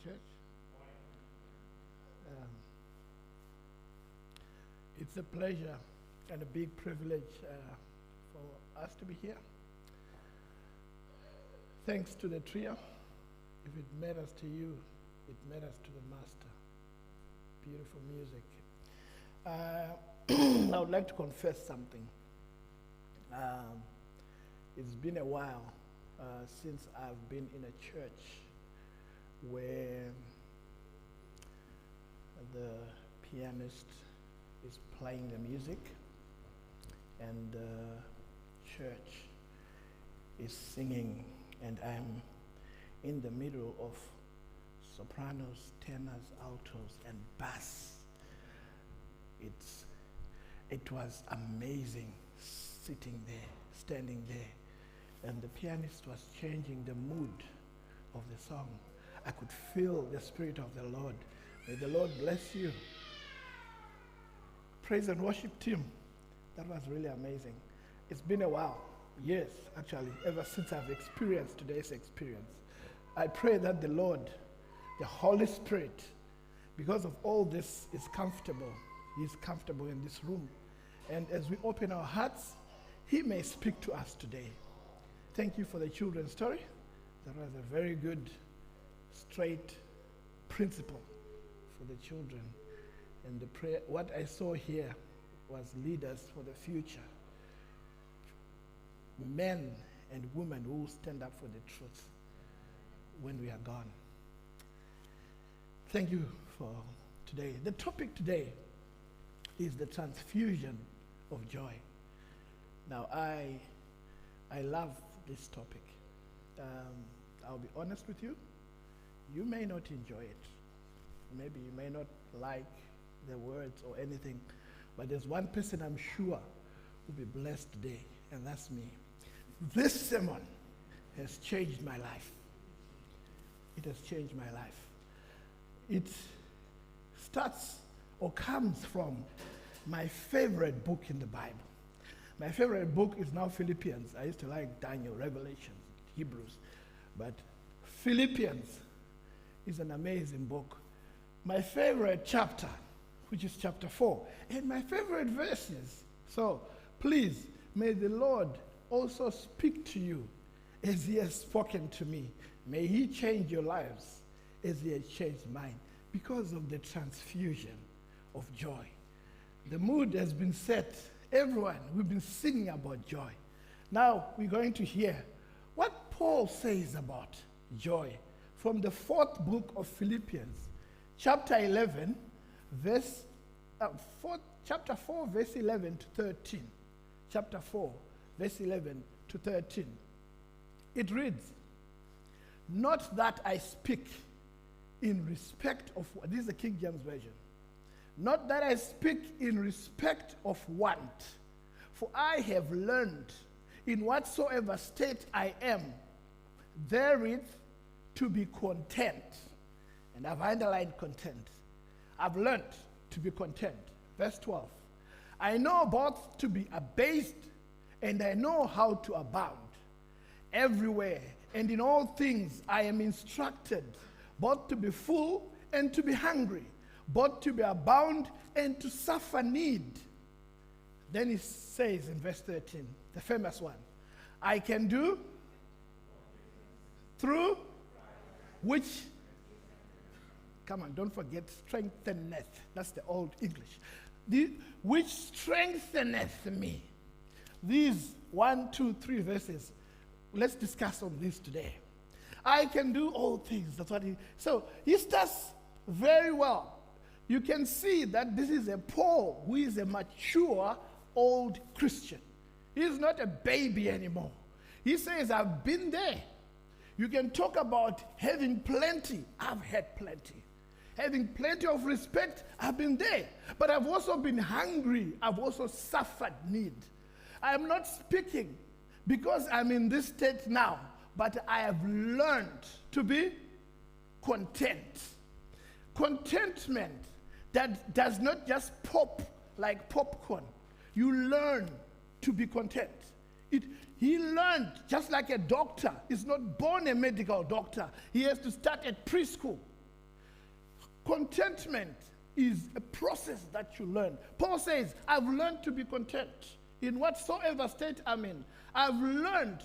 church. It's a pleasure and a big privilege for us to be here. Thanks to the trio. If it matters to you, it matters to the master. Beautiful music. I would like to confess something. It's been a while since I've been in a church where the pianist is playing the music and the church is singing, and I'm in the middle of sopranos, tenors, altos, and bass. It was amazing sitting there, standing there, and the pianist was changing the mood of the song. I could feel the Spirit of the Lord. May the Lord bless you. Praise and worship team. That was really amazing. It's been a while, years actually, ever since I've experienced today's experience. I pray that the Lord, the Holy Spirit, because of all this, is comfortable. He's comfortable in this room. And as we open our hearts, He may speak to us today. Thank you for the children's story. That was a very good, straight principle for the children. And the prayer, what I saw here was leaders for the future. Men and women who will stand up for the truth when we are gone. Thank you for today. The topic today is the transfusion of joy. Now, I love this topic. I'll be honest with you. You may not enjoy it. Maybe you may not like the words or anything, but there's one person I'm sure will be blessed today, and that's me. This sermon has changed my life. It has changed my life. It starts or comes from my favorite book in the Bible. My favorite book is now Philippians. I used to like Daniel, Revelation, Hebrews, but Philippians is an amazing book. My favorite chapter, which is chapter 4, and my favorite verses. So please, may the Lord also speak to you as He has spoken to me. May He change your lives as He has changed mine because of the transfusion of joy. The mood has been set. Everyone, we've been singing about joy. Now we're going to hear what Paul says about joy from the fourth book of Philippians, chapter 11, chapter 4, verse 11 to 13. Chapter 4, verse 11 to 13. It reads, "Not that I speak in respect of," this is the King James Version, "not that I speak in respect of want, for I have learned in whatsoever state I am, therewith to be content." And I've underlined content. I've learned to be content. Verse 12. "I know both to be abased and I know how to abound. Everywhere and in all things I am instructed, both to be full and to be hungry, both to be abound and to suffer need." Then he says in verse 13, the famous one, "I can do through which," come on, don't forget, strengtheneth. That's the old English. "Which strengtheneth me." These 1, 2, 3 verses, let's discuss on this today. I can do all things. That's what so he starts very well. You can see that this is a Paul who is a mature old Christian. He's not a baby anymore. He says, I've been there. You can talk about having plenty. I've had plenty. Having plenty of respect, I've been there. But I've also been hungry. I've also suffered need. I am not speaking because I'm in this state now, but I have learned to be content. Contentment that does not just pop like popcorn. You learn to be content. He learned, just like a doctor is not born a medical doctor. He has to start at preschool. Contentment is a process that you learn. Paul says, I've learned to be content in whatsoever state I'm in. I've learned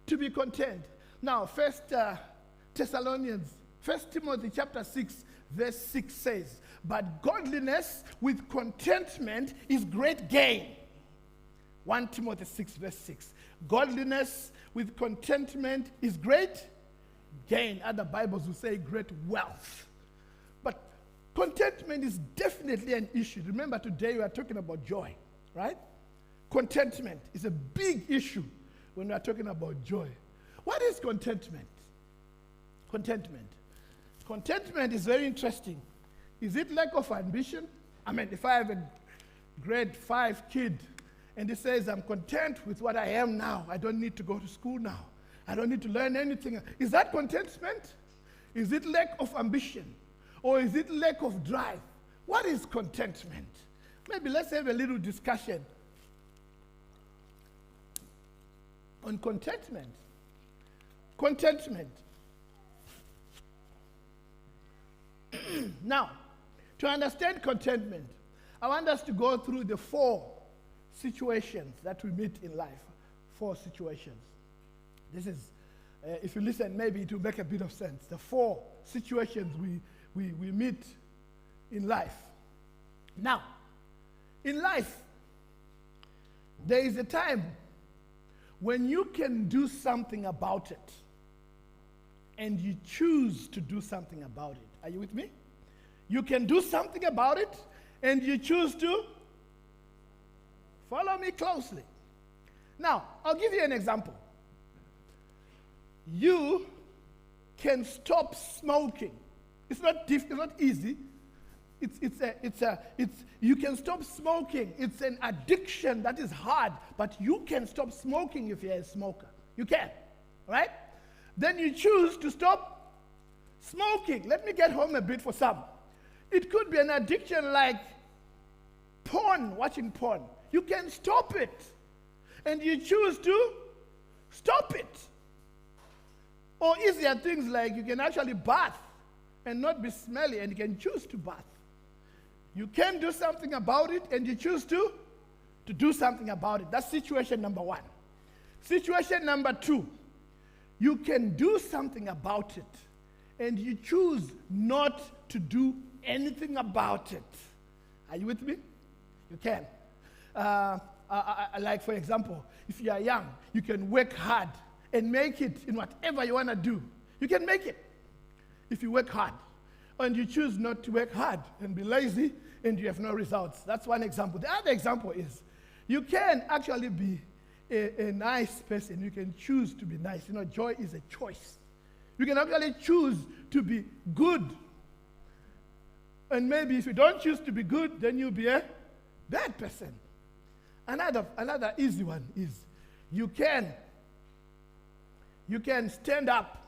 to be content. Now, First Timothy chapter 6, verse 6 says, but godliness with contentment is great gain. 1 Timothy 6, verse 6. Godliness with contentment is great gain. Other Bibles will say great wealth. But contentment is definitely an issue. Remember, today we are talking about joy, right? Contentment is a big issue when we are talking about joy. What is contentment? Contentment. Contentment is very interesting. Is it lack of ambition? I mean, if I have a grade 5 kid and he says, I'm content with what I am now, I don't need to go to school now, I don't need to learn anything. Is that contentment? Is it lack of ambition? Or is it lack of drive? What is contentment? Maybe let's have a little discussion on contentment. Contentment. Now, to understand contentment, I want us to go through the 4 situations that we meet in life. 4 situations. This is, if you listen, maybe it will make a bit of sense. The 4 situations we meet in life. Now, in life, there is a time when you can do something about it, and you choose to do something about it. Are you with me? You can do something about it, and you choose to follow me closely. Now, I'll give you an example. You can stop smoking. It's not easy. You can stop smoking. It's an addiction that is hard, but you can stop smoking if you're a smoker. You can, right? Then you choose to stop smoking. Let me get home a bit for some. It could be an addiction like porn, watching porn. You can stop it, and you choose to stop it. Or easier things like you can actually bath and not be smelly, and you can choose to bath. You can do something about it, and you choose to do something about it. That's situation number 1. Situation number 2, you can do something about it, and you choose not to do anything about it. Are you with me? You can. Like, for example, if you are young, you can work hard and make it in whatever you want to do. You can make it if you work hard. And you choose not to work hard and be lazy, and you have no results. That's one example. The other example is you can actually be a nice person. You can choose to be nice. You know, joy is a choice. You can actually choose to be good. And maybe if you don't choose to be good, then you'll be a bad person. Another easy one is you can stand up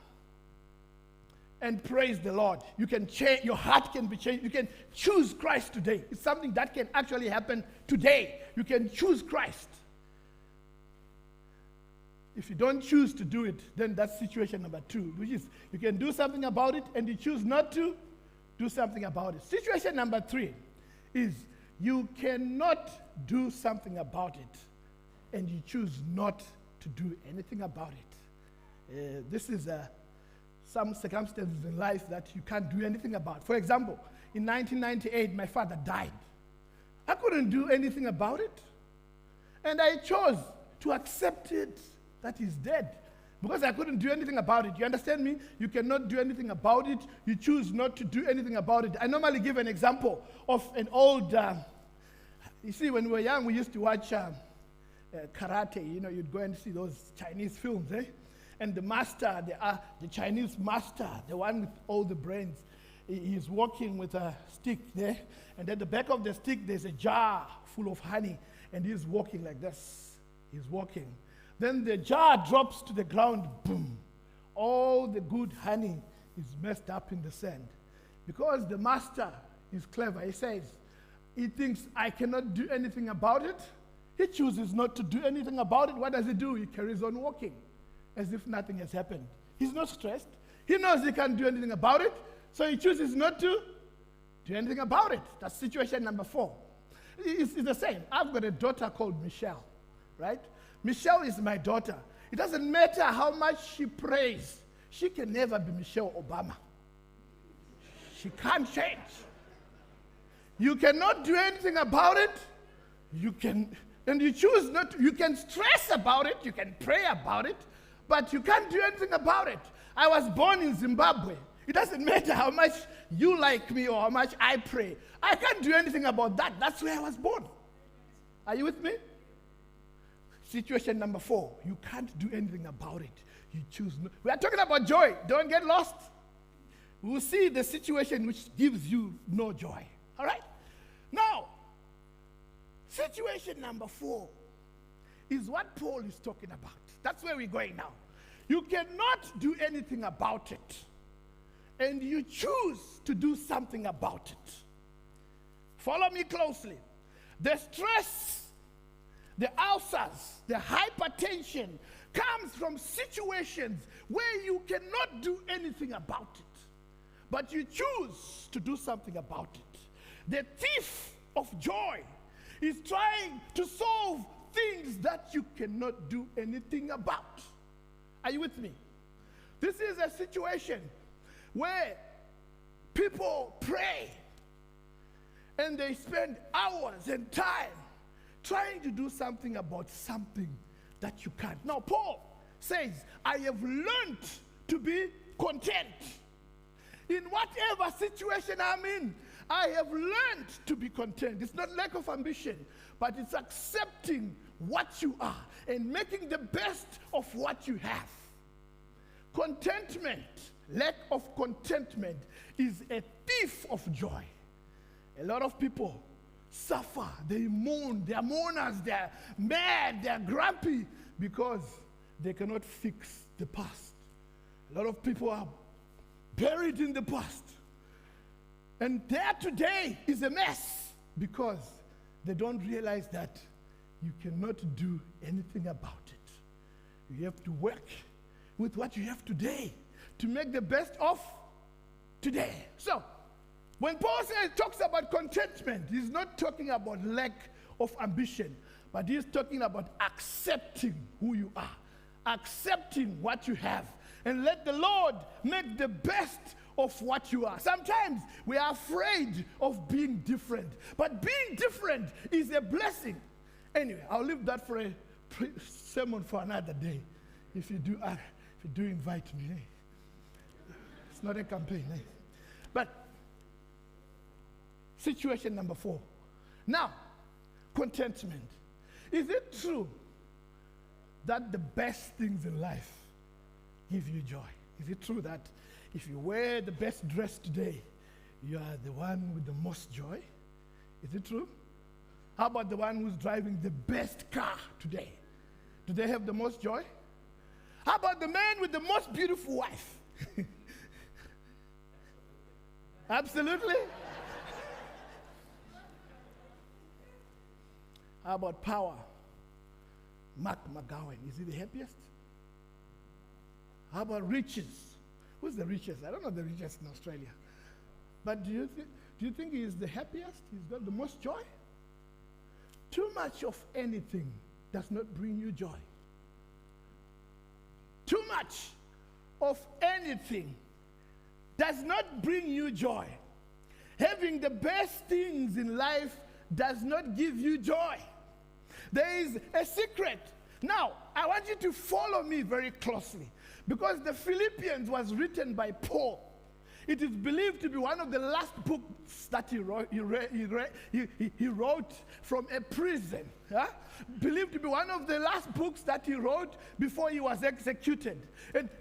and praise the Lord. You can change, your heart can be changed. You can choose Christ today. It's something that can actually happen today. You can choose Christ. If you don't choose to do it, then that's situation number 2, which is you can do something about it and you choose not to do something about it. Situation number 3 is you cannot do something about it and you choose not to do anything about it. This is some circumstances in life that you can't do anything about. For example, in 1998, my father died. I couldn't do anything about it. And I chose to accept it that he's dead because I couldn't do anything about it. You understand me? You cannot do anything about it. You choose not to do anything about it. I normally give an example of an old, you see, when we were young, we used to watch karate. You know, you'd go and see those Chinese films, eh? And the master, the Chinese master, the one with all the brains, he's walking with a stick there. And at the back of the stick, there's a jar full of honey. And he's walking like this. He's walking. Then the jar drops to the ground, boom. All the good honey is messed up in the sand. Because the master is clever, he says, he thinks, I cannot do anything about it. He chooses not to do anything about it. What does he do? He carries on walking as if nothing has happened. He's not stressed. He knows he can't do anything about it, so he chooses not to do anything about it. That's situation number 4. It's the same. I've got a daughter called Michelle, right? Michelle is my daughter. It doesn't matter how much she prays. She can never be Michelle Obama. She can't change. You cannot do anything about it. You can, and you choose not to. You can stress about it. You can pray about it, but you can't do anything about it. I was born in Zimbabwe. It doesn't matter how much you like me or how much I pray. I can't do anything about that. That's where I was born. Are you with me? Situation number 4, you can't do anything about it. You choose not. We are talking about joy. Don't get lost. We will see the situation which gives you no joy. All right? Now, situation number 4 is what Paul is talking about. That's where we're going now. You cannot do anything about it, and you choose to do something about it. Follow me closely. The stress, the ulcers, the hypertension comes from situations where you cannot do anything about it, but you choose to do something about it. The thief of joy is trying to solve things that you cannot do anything about. Are you with me? This is a situation where people pray and they spend hours and time trying to do something about something that you can't. Now, Paul says, I have learned to be content. In whatever situation I'm in, I have learned to be content. It's not lack of ambition, but it's accepting what you are and making the best of what you have. Contentment, lack of contentment, is a thief of joy. A lot of people suffer, they mourn, they are mourners, they are mad, they are grumpy because they cannot fix the past. A lot of people are buried in the past. And their today is a mess because they don't realize that you cannot do anything about it. You have to work with what you have today to make the best of today. So, when Paul talks about contentment, he's not talking about lack of ambition, but he's talking about accepting who you are, accepting what you have, and let the Lord make the best of what you are. Sometimes we are afraid of being different, but being different is a blessing. Anyway, I'll leave that for a sermon for another day. If you do invite me, it's not a campaign. But situation number 4. Now, contentment. Is it true that the best things in life give you joy? Is it true that if you wear the best dress today, you are the one with the most joy? Is it true? How about the one who's driving the best car today? Do they have the most joy? How about the man with the most beautiful wife? Absolutely. How about power? Mark McGowan, is he the happiest? How about riches? Who's the richest? I don't know the richest in Australia. But do you think he is the happiest? He's got the most joy? Too much of anything does not bring you joy. Too much of anything does not bring you joy. Having the best things in life does not give you joy. There is a secret. Now, I want you to follow me very closely because the Philippians was written by Paul. It is believed to be one of the last books that he wrote from a prison. Huh? Believed to be one of the last books that he wrote before he was executed.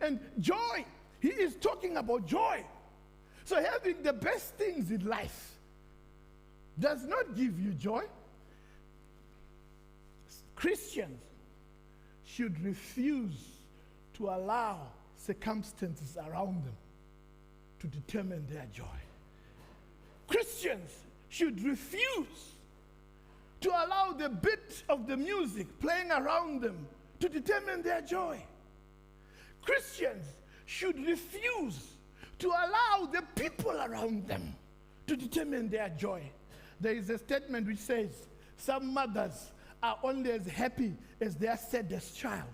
And joy, he is talking about joy. So having the best things in life does not give you joy. Christians should refuse to allow circumstances around them to determine their joy. Christians should refuse to allow the beat of the music playing around them to determine their joy. Christians should refuse to allow the people around them to to determine their joy. There is a statement which says, some mothers are only as happy as their saddest child.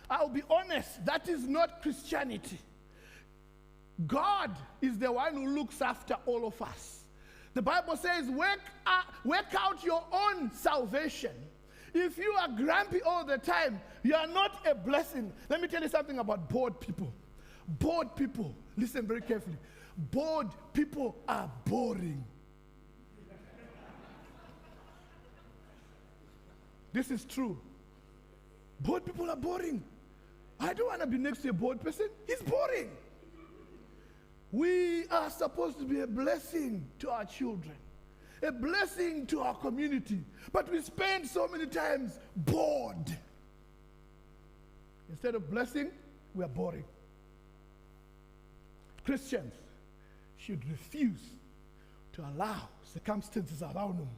I'll be honest, that is not Christianity. God is the one who looks after all of us. The Bible says, work out your own salvation. If you are grumpy all the time, you are not a blessing. Let me tell you something about bored people. Bored people, listen very carefully. Bored people are boring. This is true. Bored people are boring. I don't want to be next to a bored person. He's boring. We are supposed to be a blessing to our children, a blessing to our community, but we spend so many times bored. Instead of blessing, we are boring. Christians should refuse to allow circumstances around them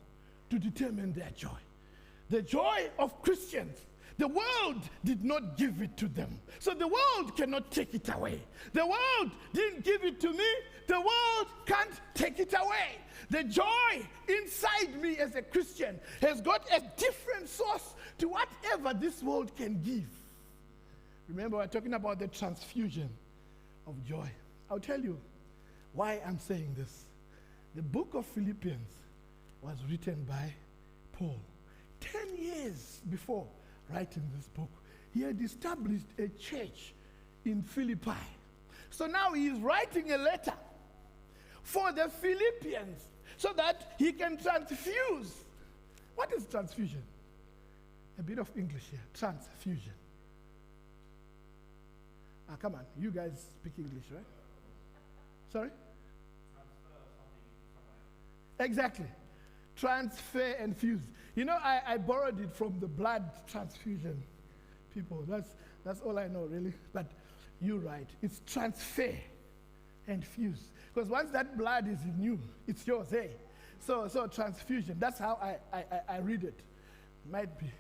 to determine their joy. The joy of Christians, the world did not give it to them. So the world cannot take it away. The world didn't give it to me. The world can't take it away. The joy inside me as a Christian has got a different source to whatever this world can give. Remember, we're talking about the transfusion of joy. I'll tell you why I'm saying this. The book of Philippians was written by Paul. 10 years before writing this book, he had established a church in Philippi. So now he is writing a letter for the Philippians so that he can transfuse. What is transfusion? A bit of English here. Transfusion. Come on, you guys speak English, right? Sorry? Exactly. Transfer and fuse. You know, I borrowed it from the blood transfusion people. That's all I know, really. But you're right. It's transfer and fuse. Because once that blood is in you, it's yours, eh? So transfusion. That's how I read it. Might be.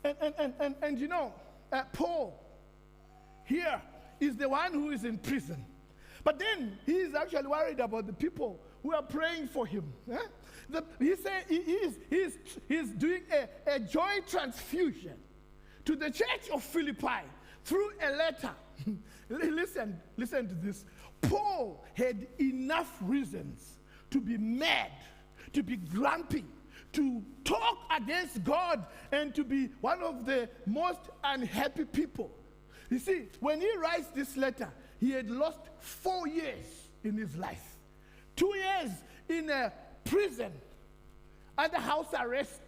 And you know, Paul here is the one who is in prison. But then he is actually worried about the people who are praying for him. Eh? He said he's doing a joy transfusion to the church of Philippi through a letter. Listen to this. Paul had enough reasons to be mad, to be grumpy, to talk against God, and to be one of the most unhappy people. You see, when he writes this letter, he had lost 4 years in his life. 2 years in a prison, under house arrest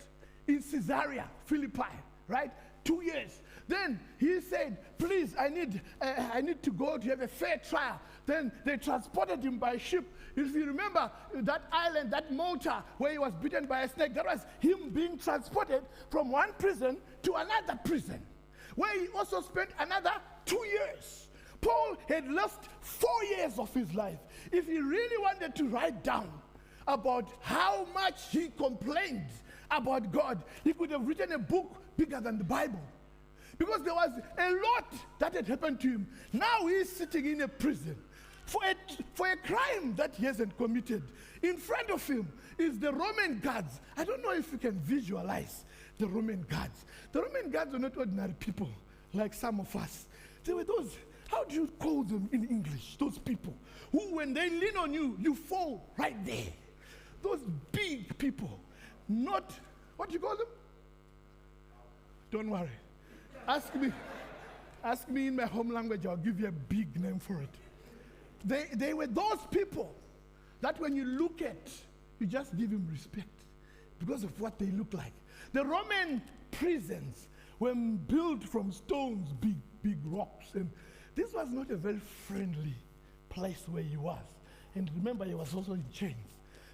in Caesarea, Philippi, right? 2 years. Then he said, please, I need to go to have a fair trial. Then they transported him by ship. If you remember that island, that Malta, where he was bitten by a snake, that was him being transported from one prison to another prison, where he also spent another 2 years. Paul had lost 4 years of his life. If he really wanted to write down about how much he complained about God, he could have written a book bigger than the Bible. Because there was a lot that had happened to him. Now he's sitting in a prison for a crime that he hasn't committed. In front of him is the Roman guards. I don't know if you can visualize the Roman guards. The Roman guards were not ordinary people like some of us. They were those, how do you call them in English? Those people who, when they lean on you, you fall right there. Those big people. Not, what do you call them? Don't worry. Ask me in my home language, I'll give you a big name for it. They were those people that when you look at, you just give them respect because of what they look like. The Roman prisons were built from stones, big rocks. And this was not a very friendly place where he was. And remember, he was also in chains.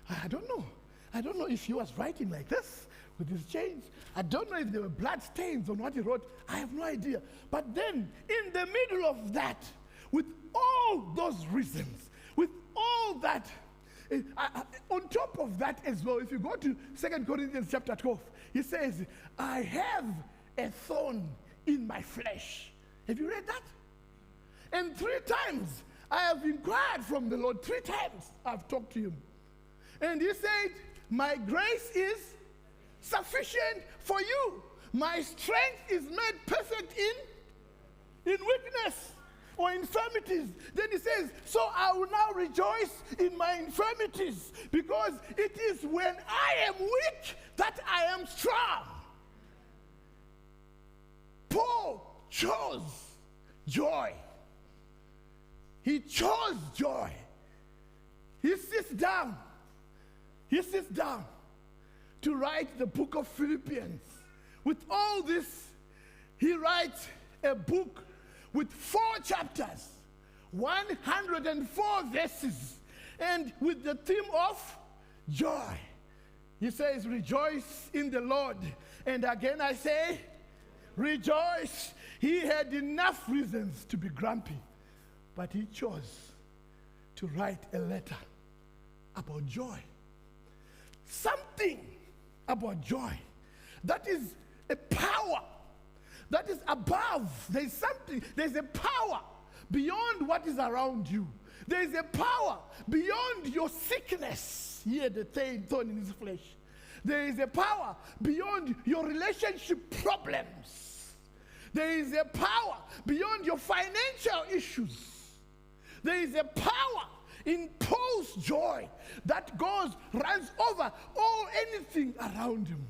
I don't know if he was writing like this with his chains. I don't know if there were blood stains on what he wrote. I have no idea. But then, in the middle of that, with all those reasons, with all that, on top of that as well, if you go to 2 Corinthians chapter 12, he says, I have a thorn in my flesh. Have you read that? And 3 times I have inquired from the Lord. 3 times I've talked to him. And he said, my grace is sufficient for you. My strength is made perfect in weakness or infirmities. Then he says, so I will now rejoice in my infirmities, because it is when I am weak that I am strong. Paul chose joy. He chose joy. He sits down to write the book of Philippians. With all this, he writes a book with 4 chapters, 104 verses, and with the theme of joy. He says, rejoice in the Lord. And again I say, rejoice. He had enough reasons to be grumpy, but he chose to write a letter about joy. Something about joy that is a power that is above. There's a power beyond what is around you. There's a power beyond your sickness. Here, the thorn in his flesh. There is a power beyond your relationship problems. There is a power beyond your financial issues. There is a power in Paul's joy that runs over anything around him,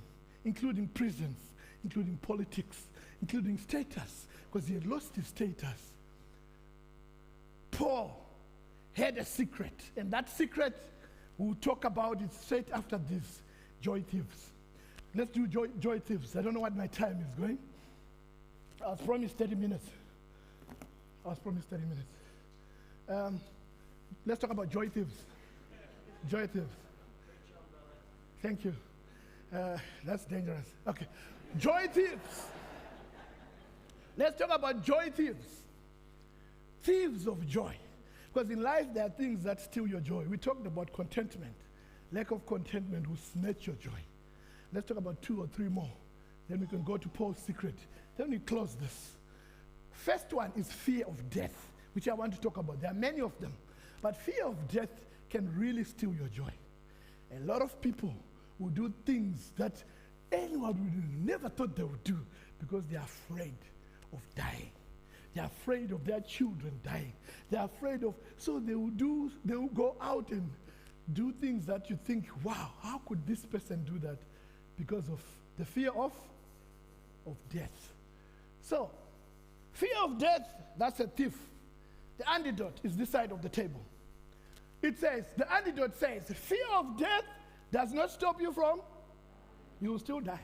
including prisons, including politics, including status, because he had lost his status. Paul had a secret, and that secret, we'll talk about it straight after this. Joy Thieves. Let's do joy Thieves. I don't know what my time is going. I was promised 30 minutes. Let's talk about Joy Thieves. Joy Thieves. Thank you. That's dangerous. Okay. Joy Thieves. Let's talk about joy thieves. Thieves of joy. Because in life there are things that steal your joy. We talked about contentment. Lack of contentment will snatch your joy. Let's talk about 2 or 3 more. Then we can go to Paul's secret. Then we close this. First one is fear of death, which I want to talk about. There are many of them. But fear of death can really steal your joy. A lot of people will do things that anyone would never thought they would do because they are afraid of dying. They're afraid of their children dying. They're afraid of, so they will go out and do things that you think, wow, how could this person do that? Because of the fear of death. So, fear of death, that's a thief. The antidote is this side of the table. It says, the antidote says, fear of death does not stop you from, you will still die.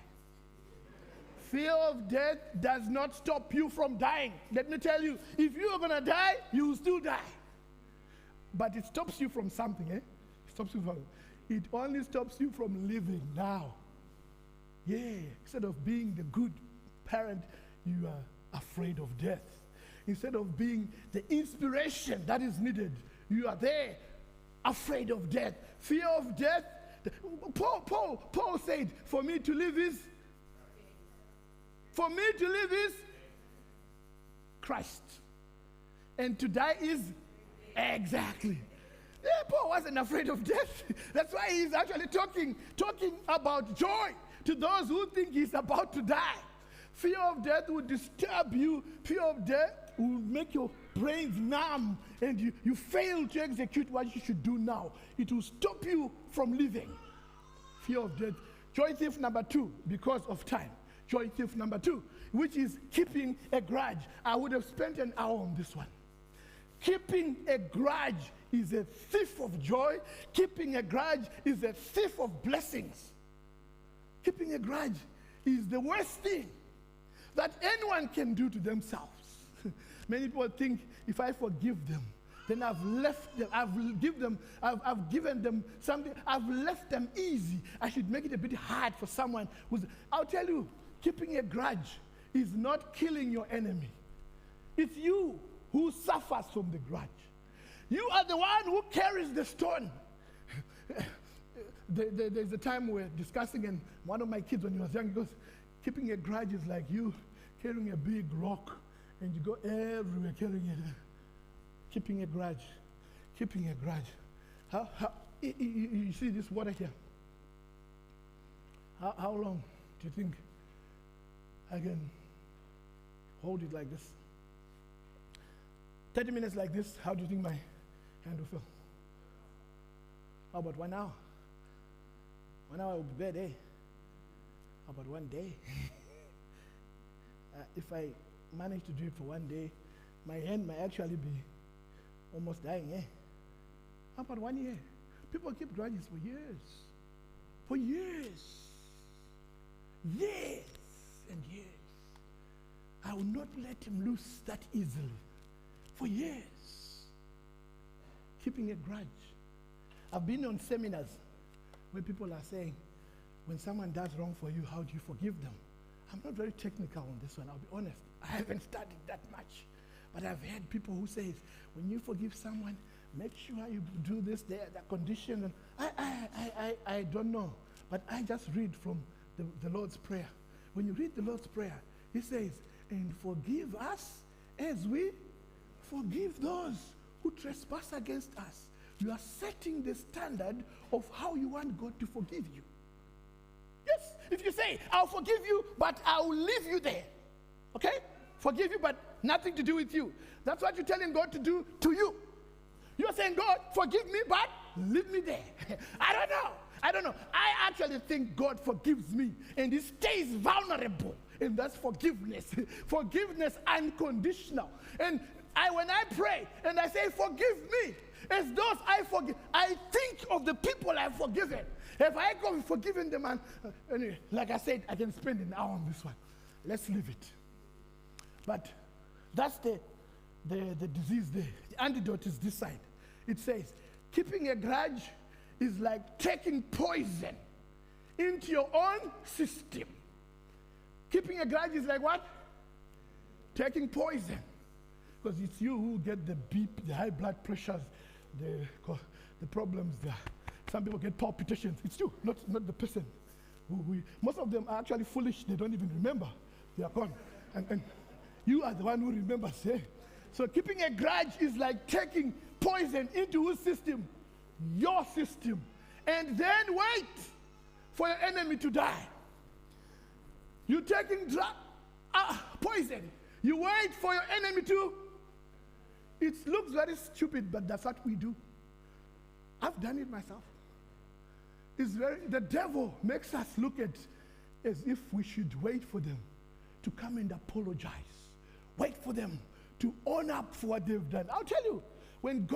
Fear of death does not stop you from dying. Let me tell you, if you are going to die, you will still die. But it stops you from something, eh? It only stops you from living now. Yeah, instead of being the good parent, you are afraid of death. Instead of being the inspiration that is needed, you are there, afraid of death. Fear of death. Paul said, for me to live is Christ. And to die is exactly. Yeah, Paul wasn't afraid of death. That's why he's actually talking about joy to those who think he's about to die. Fear of death will disturb you. Fear of death will make your brains numb and you fail to execute what you should do now. It will stop you from living. Fear of death. Joy thief number 2, because of time. Joy thief number 2, which is keeping a grudge. I would have spent an hour on this one. Keeping a grudge is a thief of joy. Keeping a grudge is a thief of blessings. Keeping a grudge is the worst thing that anyone can do to themselves. Many people think if I forgive them, then I've left them, I've given them something, I've left them easy. I should make it a bit hard for someone who's, I'll tell you, keeping a grudge is not killing your enemy. It's you who suffers from the grudge. You are the one who carries the stone. There's a time we're discussing, and one of my kids, when he was young, he goes, keeping a grudge is like you carrying a big rock, and you go everywhere carrying it. Keeping a grudge. You see this water here? How long do you think I can hold it like this? 30 minutes like this, how do you think my hand will feel? How about 1 hour? 1 hour will be bad, eh? How about 1 day? If I manage to do it for 1 day, my hand might actually be almost dying, eh? How about 1 year? People keep grudges for years. For years. Years and years. I will not let him loose that easily. For years. Keeping a grudge. I've been on seminars where people are saying, when someone does wrong for you, how do you forgive them? I'm not very technical on this one, I'll be honest. I haven't studied that much. But I've heard people who say, when you forgive someone, make sure you do this, the condition. I don't know. But I just read from the Lord's Prayer. When you read the Lord's Prayer, he says, and forgive us as we forgive those who trespass against us. You are setting the standard of how you want God to forgive you. Yes, if you say, I'll forgive you, but I'll leave you there. Okay? Forgive you, but nothing to do with you. That's what you're telling God to do to you. You're saying, God, forgive me, but leave me there. I don't know. I actually think God forgives me, and he stays vulnerable. And that's forgiveness. Forgiveness unconditional. And when I pray and I say, forgive me, as those I forgive, I think of the people I've forgiven. If I go forgiving them, and anyway, like I said, I can spend an hour on this one. Let's leave it. But that's the disease there. The antidote is this side. It says, keeping a grudge is like taking poison into your own system. Keeping a grudge is like what? Taking poison. Because it's you who get the the high blood pressures, the problems there. Some people get palpitations. It's you, not the person. Most of them are actually foolish. They don't even remember. They are gone. And you are the one who remembers. Eh? So keeping a grudge is like taking poison into whose system? Your system. And then wait for your enemy to die. You're taking poison. You wait for your enemy to. It looks very stupid, but that's what we do. I've done it myself. The devil makes us look at as if we should wait for them to come and apologize. Wait for them to own up for what they've done. I'll tell you, when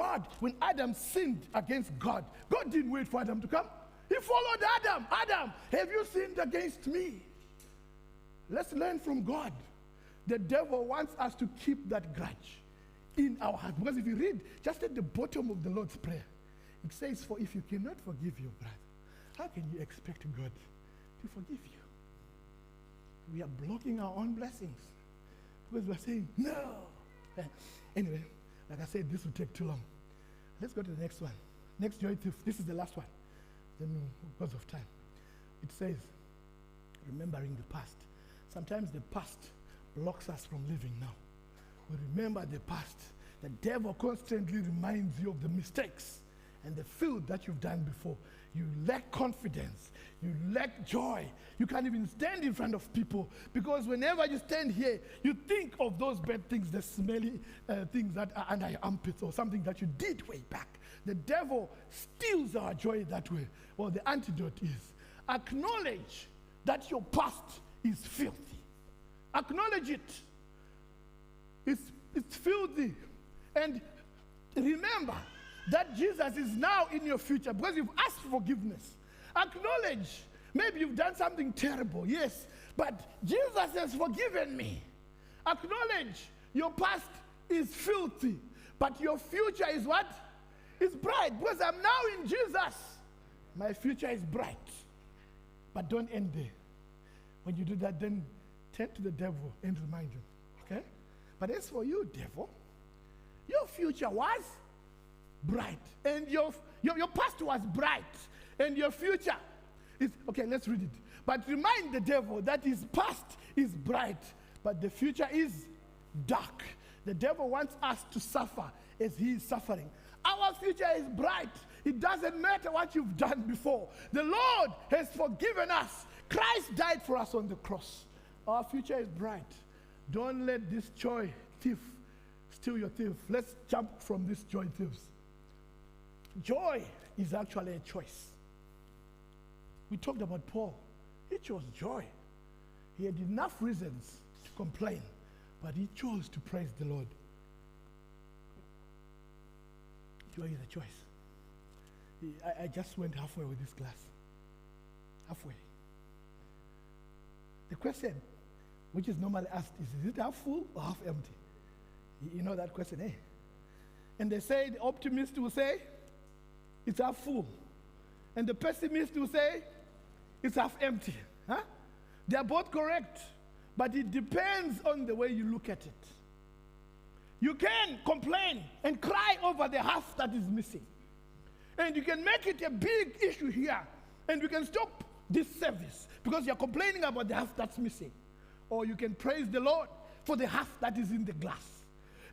Adam sinned against God, God didn't wait for Adam to come. He followed Adam. Adam, have you sinned against me? Let's learn from God. The devil wants us to keep that grudge in our heart. Because if you read just at the bottom of the Lord's Prayer, it says, for if you cannot forgive your brother, how can you expect God to forgive you? We are blocking our own blessings because we're saying, no. Anyway, like I said, this will take too long. Let's go to the next one. Next joy thief. This is the last one. Then, because of time. It says, remembering the past. Sometimes the past blocks us from living now. We remember the past. The devil constantly reminds you of the mistakes and the filth that you've done before. You lack confidence. You lack joy. You can't even stand in front of people because whenever you stand here, you think of those bad things, the smelly things that are under your armpits or something that you did way back. The devil steals our joy that way. Well, the antidote is acknowledge that your past is filthy. Acknowledge it. It's filthy. And remember that Jesus is now in your future because you've asked for forgiveness. Acknowledge. Maybe you've done something terrible, yes, but Jesus has forgiven me. Acknowledge your past is filthy, but your future is what? It's bright because I'm now in Jesus. My future is bright. But don't end there. When you do that, then turn to the devil and remind him. Okay? But as for you, devil, your future was bright. And your past was bright. And your future is, okay, let's read it. But remind the devil that his past is bright, but the future is dark. The devil wants us to suffer as he is suffering. Our future is bright. It doesn't matter what you've done before. The Lord has forgiven us. Christ died for us on the cross. Our future is bright. Don't let this joy thief steal your thief. Let's jump from this joy thieves. Joy is actually a choice. We talked about Paul. He chose joy. He had enough reasons to complain, but he chose to praise the Lord. Joy is a choice. I just went halfway with this glass. Halfway. The question, which is normally asked, is it half full or half empty? You know that question, eh? And they say, the optimist will say, it's half full. And the pessimist will say, it's half empty. Huh? They are both correct, but it depends on the way you look at it. You can complain and cry over the half that is missing. And you can make it a big issue here, and you can stop this service because you're complaining about the half that's missing. Or you can praise the Lord for the half that is in the glass.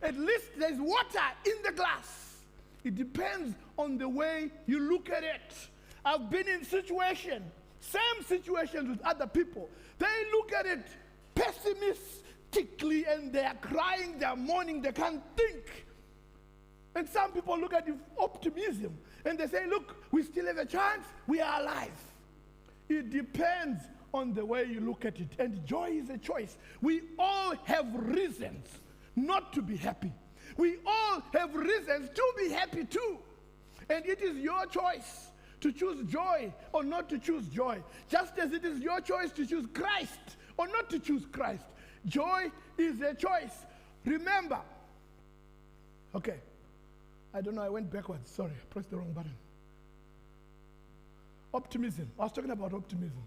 At least there's water in the glass. It depends on the way you look at it. I've been in situations, same situations with other people. They look at it pessimistically and they are crying, they are mourning, they can't think. And some people look at it with optimism and they say, look, we still have a chance, we are alive. It depends on the way you look at it. And joy is a choice. We all have reasons not to be happy. We all have reasons to be happy too. And it is your choice to choose joy or not to choose joy. Just as it is your choice to choose Christ or not to choose Christ. Joy is a choice. Remember. Okay. I don't know, I went backwards. Sorry, I pressed the wrong button. Optimism. I was talking about optimism.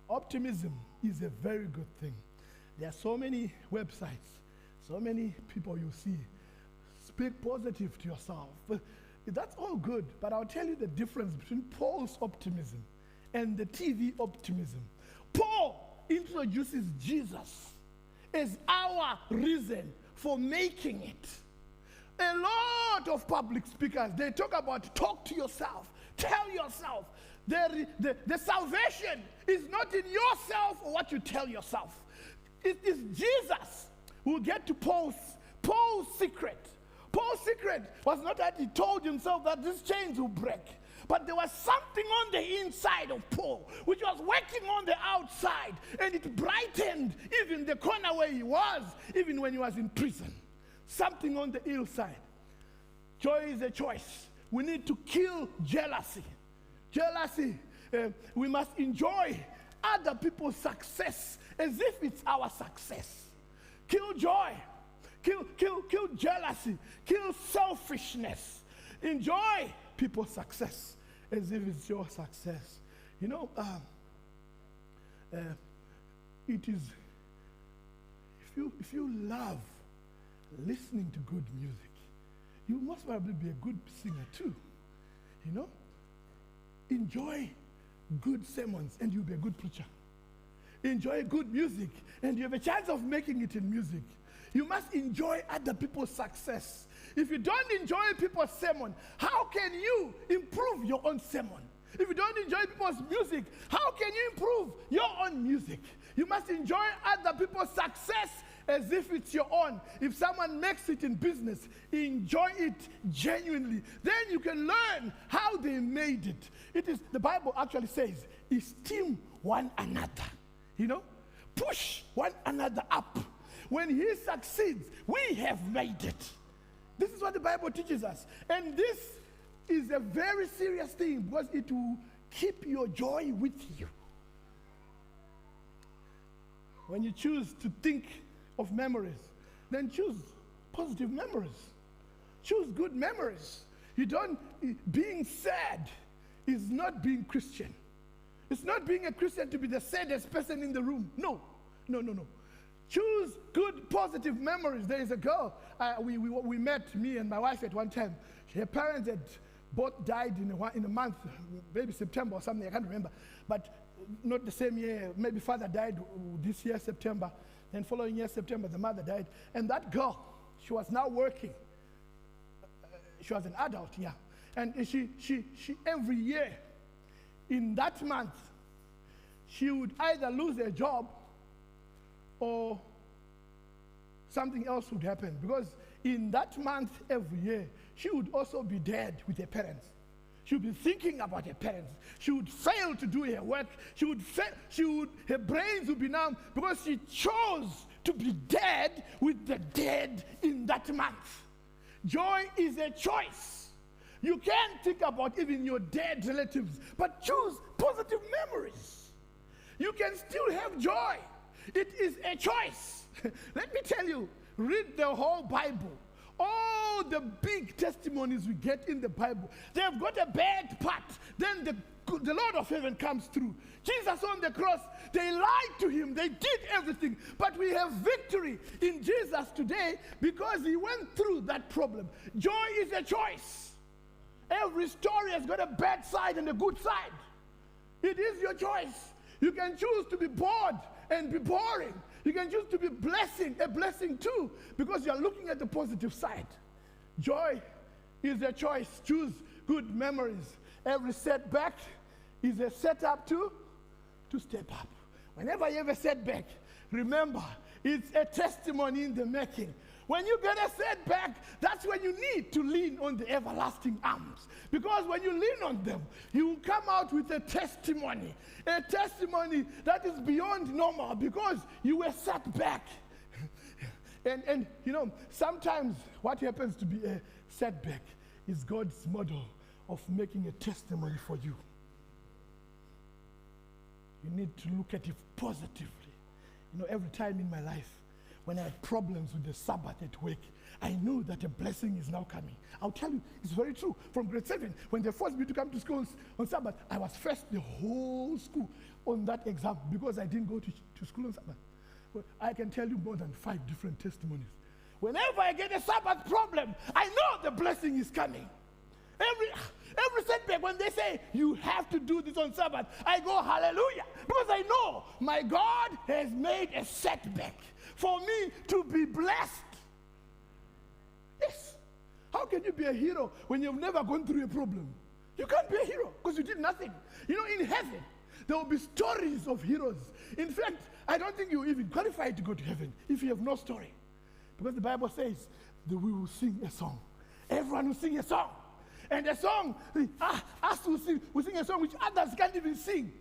Optimism is a very good thing. There are so many websites, so many people you see. Speak positive to yourself. That's all good, but I'll tell you the difference between Paul's optimism and the TV optimism. Paul introduces Jesus as our reason for making it. A lot of public speakers, they talk about talk to yourself, tell yourself. The salvation is not in yourself or what you tell yourself. It is Jesus who will get to Paul's secret. Paul's secret was not that he told himself that these chains will break, but there was something on the inside of Paul which was working on the outside, and it brightened even the corner where he was, even when he was in prison. Something on the inside. Joy is a choice. We need to kill jealousy. Jealousy, we must enjoy other people's success as if it's our success. Kill joy. Kill jealousy. Kill selfishness. Enjoy people's success as if it's your success. You know, it is, if you love listening to good music, you must probably be a good singer too. You know? Enjoy good sermons and you'll be a good preacher. Enjoy good music and you have a chance of making it in music. You must enjoy other people's success. If you don't enjoy people's sermon, how can you improve your own sermon? If you don't enjoy people's music, how can you improve your own music? You must enjoy other people's success as if it's your own. If someone makes it in business, enjoy it genuinely. Then you can learn how they made it. It is, the Bible actually says, esteem one another. You know, push one another up. When he succeeds, we have made it. This is what the Bible teaches us. And this is a very serious thing because it will keep your joy with you. When you choose to think of memories, then choose positive memories. Choose good memories. You don't, being sad is not being Christian. It's not being a Christian to be the saddest person in the room. No. Choose good, positive memories. There is a girl, we met, me and my wife at one time. Her parents had both died in a month, maybe September or something, I can't remember. But not the same year. Maybe father died this year, September. Then following year, September, the mother died. And that girl, she was now working. She was an adult, yeah. And she every year, in that month, she would either lose her job or something else would happen. Because in that month every year, she would also be dead with her parents. She would be thinking about her parents. She would fail to do her work. Her brains would be numb because she chose to be dead with the dead in that month. Joy is a choice. You can't think about even your dead relatives, but choose positive memories. You can still have joy. It is a choice. Let me tell you, read the whole Bible. All the big testimonies we get in the Bible, they have got a bad part. Then the Lord of heaven comes through. Jesus on the cross, they lied to him. They did everything. But we have victory in Jesus today because he went through that problem. Joy is a choice. Every story has got a bad side and a good side. It is your choice. You can choose to be bored and be boring. You can choose to be a blessing too, because you are looking at the positive side. Joy is a choice. Choose good memories. Every setback is a setup to step up. Whenever you have a setback, remember, it's a testimony in the making. When you get a setback, that's when you need to lean on the everlasting arms. Because when you lean on them, you will come out with a testimony that is beyond normal because you were set back. And you know, sometimes what happens to be a setback is God's model of making a testimony for you. You need to look at it positively. You know, every time in my life, when I had problems with the Sabbath at work, I knew that a blessing is now coming. I'll tell you, it's very true. From grade 7, when they forced me to come to school on Sabbath, I was first the whole school on that exam because I didn't go to school on Sabbath. Well, I can tell you more than 5 different testimonies. Whenever I get a Sabbath problem, I know the blessing is coming. Every setback, when they say, you have to do this on Sabbath, I go, hallelujah. Because I know my God has made a setback for me to be blessed. Yes. How can you be a hero when you've never gone through a problem? You can't be a hero because you did nothing. You know, in heaven, there will be stories of heroes. In fact, I don't think you're even qualified to go to heaven if you have no story. Because the Bible says that we will sing a song. Everyone will sing a song. And a song, us we sing a song which others can't even sing.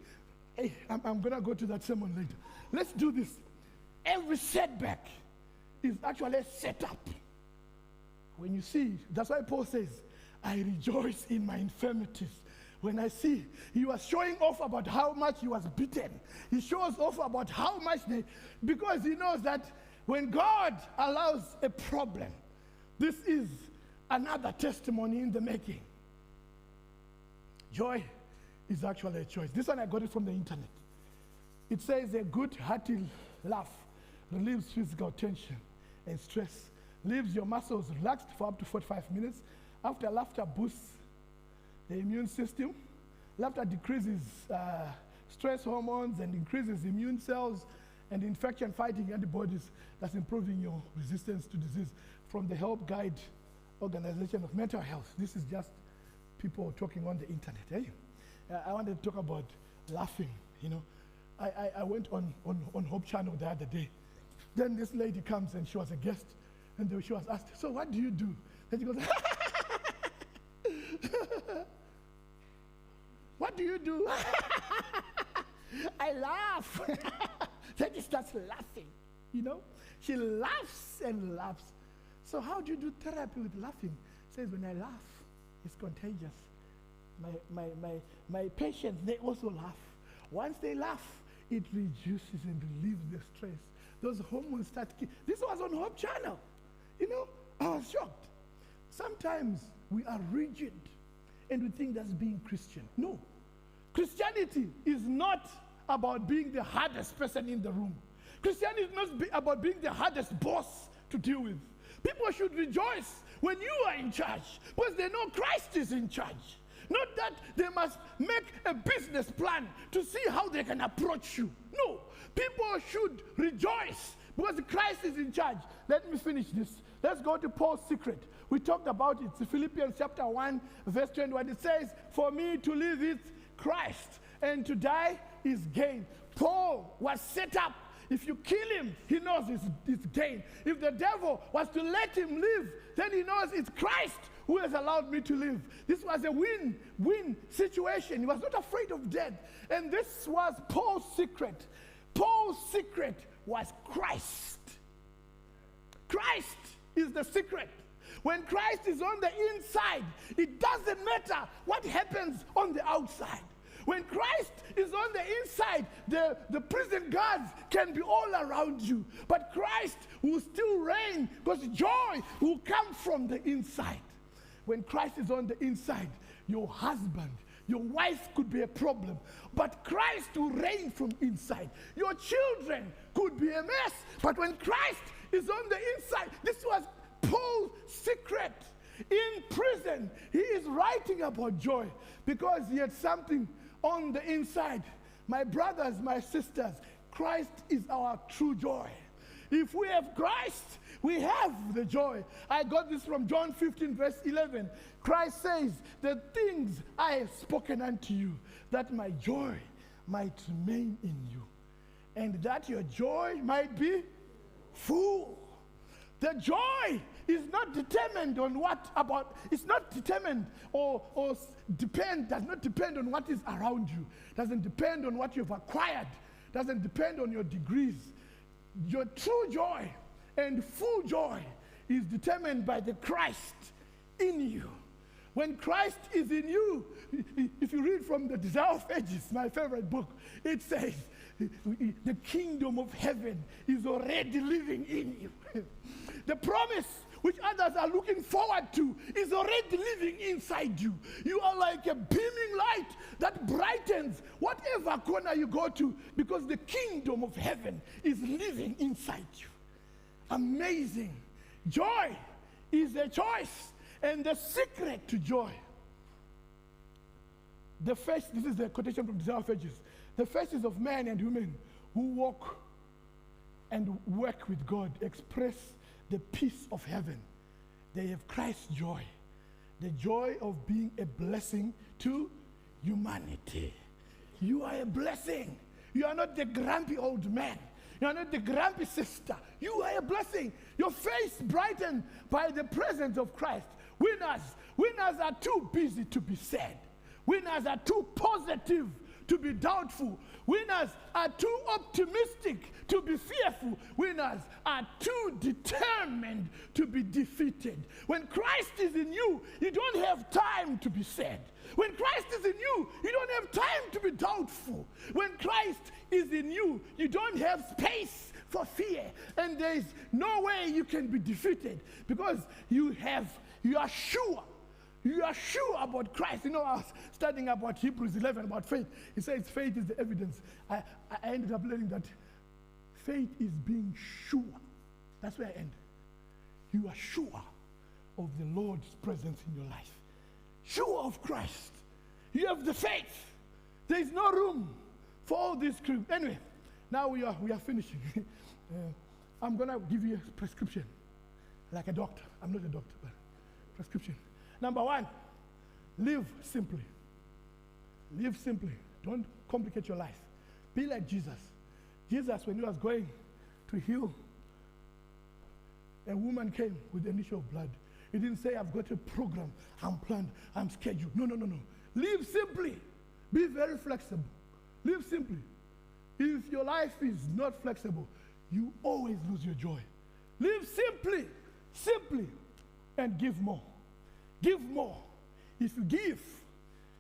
Hey, I'm going to go to that sermon later. Let's do this. Every setback is actually a setup. When you see, that's why Paul says, I rejoice in my infirmities. When I see, he was showing off about how much he was beaten. He shows off about how much because he knows that when God allows a problem, this is another testimony in the making. Joy is actually a choice. This one I got it from the internet. It says a good hearty laugh relieves physical tension and stress, leaves your muscles relaxed for up to 45 minutes. After laughter boosts the immune system. Laughter decreases stress hormones and increases immune cells and infection-fighting antibodies, thus improving your resistance to disease. From the Help Guide Organization of Mental Health. This is just people talking on the internet. Eh? I wanted to talk about laughing. You know, I went on Hope Channel the other day. Then this lady comes and she was a guest, and she was asked, "So what do you do?" Then she goes, "What do you do?" I laugh. Then she starts laughing. You know, she laughs and laughs. So how do you do therapy with laughing? Says when I laugh, it's contagious. My patients, they also laugh. Once they laugh, it reduces and relieves the stress. Those hormones start kicking. This was on Hope Channel. You know, I was shocked. Sometimes we are rigid and we think that's being Christian. No. Christianity is not about being the hardest person in the room. Christianity is not about being the hardest boss to deal with. People should rejoice when you are in charge because they know Christ is in charge. Not that they must make a business plan to see how they can approach you. No, people should rejoice Because Christ is in charge. Let me finish this. Let's go to Paul's secret. We talked about it. It's Philippians chapter 1, verse 21. It says, for me to live is Christ, and to die is gain. Paul was set up. If you kill him, he knows it's gain. If the devil was to let him live, then he knows it's Christ who has allowed me to live. This was a win-win situation. He was not afraid of death. And this was Paul's secret. Paul's secret was Christ. Christ is the secret. When Christ is on the inside, it doesn't matter what happens on the outside. When Christ is on the inside, the prison guards can be all around you. But Christ will still reign because joy will come from the inside. When Christ is on the inside, your husband, your wife could be a problem, but Christ will reign from inside. Your children could be a mess, but when Christ is on the inside, this was Paul's secret. In prison, he is writing about joy because he had something on the inside. My brothers, my sisters, Christ is our true joy. If we have Christ, we have the joy. I got this from John 15, verse 11. Christ says, the things I have spoken unto you, that my joy might remain in you, and that your joy might be full. The joy is not determined on it's not determined does not depend on what is around you. Doesn't depend on what you've acquired. Doesn't depend on your degrees. Your true joy and full joy is determined by the Christ in you. When Christ is in you, if you read from the Desire of Ages, my favorite book, it says, the kingdom of heaven is already living in you. The promise which others are looking forward to is already living inside you. You are like a beaming light that brightens whatever corner you go to because the kingdom of heaven is living inside you. Amazing. Joy is a choice, and the secret to joy. The first, this is the quotation from Desire of Ages. The faces of men and women who walk and work with God express the peace of heaven. They have Christ's joy, the joy of being a blessing to humanity. You are a blessing. You are not the grumpy old man. You are not the grumpy sister. You are a blessing. Your face brightened by the presence of Christ. Winners are too busy to be sad. Winners are too positive to be doubtful. Winners are too optimistic to be fearful. Winners are too determined to be defeated. When Christ is in you, you don't have time to be sad. When Christ is in you, you don't have time to be doubtful. When Christ is in you, you don't have space for fear. And there is no way you can be defeated because you are sure. You are sure about Christ. You know, I was studying about Hebrews 11, about faith. It says faith is the evidence. I ended up learning that faith is being sure. That's where I end. You are sure of the Lord's presence in your life. Sure of Christ. You have the faith. There is no room for all this crew. Anyway, now we are finishing. I'm going to give you a prescription. Like a doctor. I'm not a doctor, but prescription. Number one, live simply. Live simply. Don't complicate your life. Be like Jesus. Jesus, when he was going to heal, a woman came with an issue of blood. He didn't say, I've got a program, I'm planned, I'm scheduled. No. Live simply. Be very flexible. Live simply. If your life is not flexible, you always lose your joy. Live simply, and give more. Give more. If you give,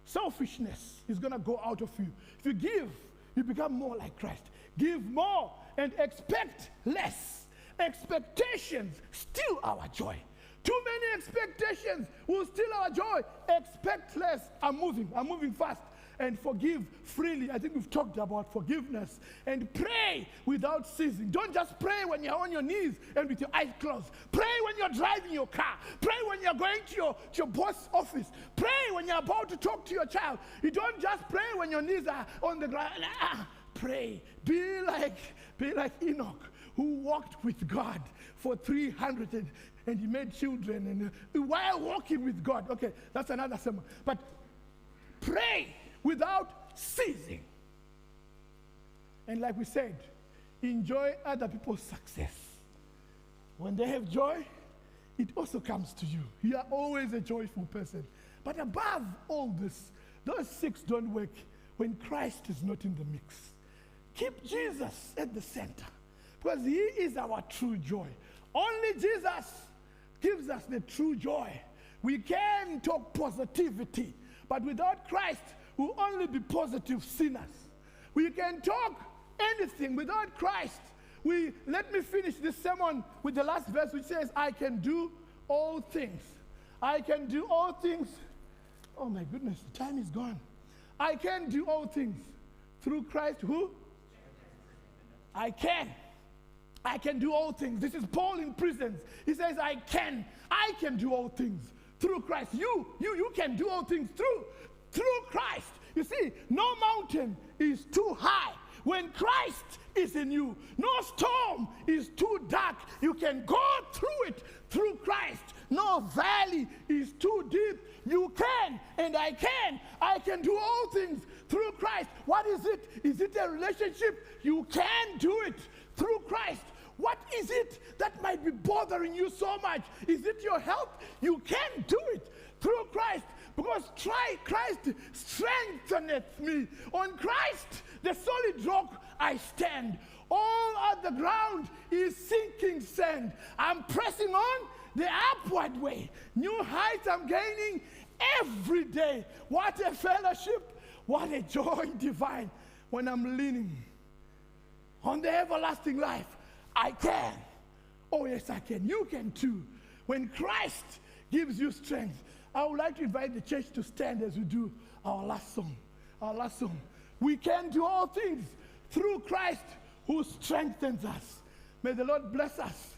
selfishness is going to go out of you. If you give, you become more like Christ. Give more and expect less. Expectations steal our joy. Too many expectations will steal our joy. Expect less. I'm moving fast. And forgive freely. I think we've talked about forgiveness. And pray without ceasing. Don't just pray when you're on your knees and with your eyes closed. Pray when you're driving your car. Pray when you're going to your boss office. Pray when you're about to talk to your child. You don't just pray when your knees are on the ground. Pray. Be like Enoch. who walked with God for 300 and he made children and while walking with God. Okay, that's another sermon. But pray without ceasing. And like we said, enjoy other people's success. When they have joy, it also comes to you. You are always a joyful person. But above all this, those 6 don't work when Christ is not in the mix. Keep Jesus at the center, because he is our true joy. Only Jesus gives us the true joy. We can talk positivity, but without Christ, we'll only be positive sinners. We can talk anything without Christ. Let me finish this sermon with the last verse, which says, I can do all things. I can do all things. Oh my goodness, the time is gone. I can do all things through Christ who? I can. I can do all things. This is Paul in prison. He says, I can do all things through Christ. You can do all things through Christ. You see, no mountain is too high when Christ is in you. No storm is too dark. You can go through it through Christ. No valley is too deep. You can, and I can. I can do all things through Christ. What is it? Is it a relationship? You can do it through Christ. What is it that might be bothering you so much? Is it your health? You can do it through Christ, because Christ strengtheneth me. On Christ, the solid rock, I stand. All other ground is sinking sand. I'm pressing on the upward way. New heights I'm gaining every day. What a fellowship. What a joy divine when I'm leaning on the everlasting life. I can. Oh, yes, I can. You can too. When Christ gives you strength. I would like to invite the church to stand as we do our last song. Our last song. We can do all things through Christ who strengthens us. May the Lord bless us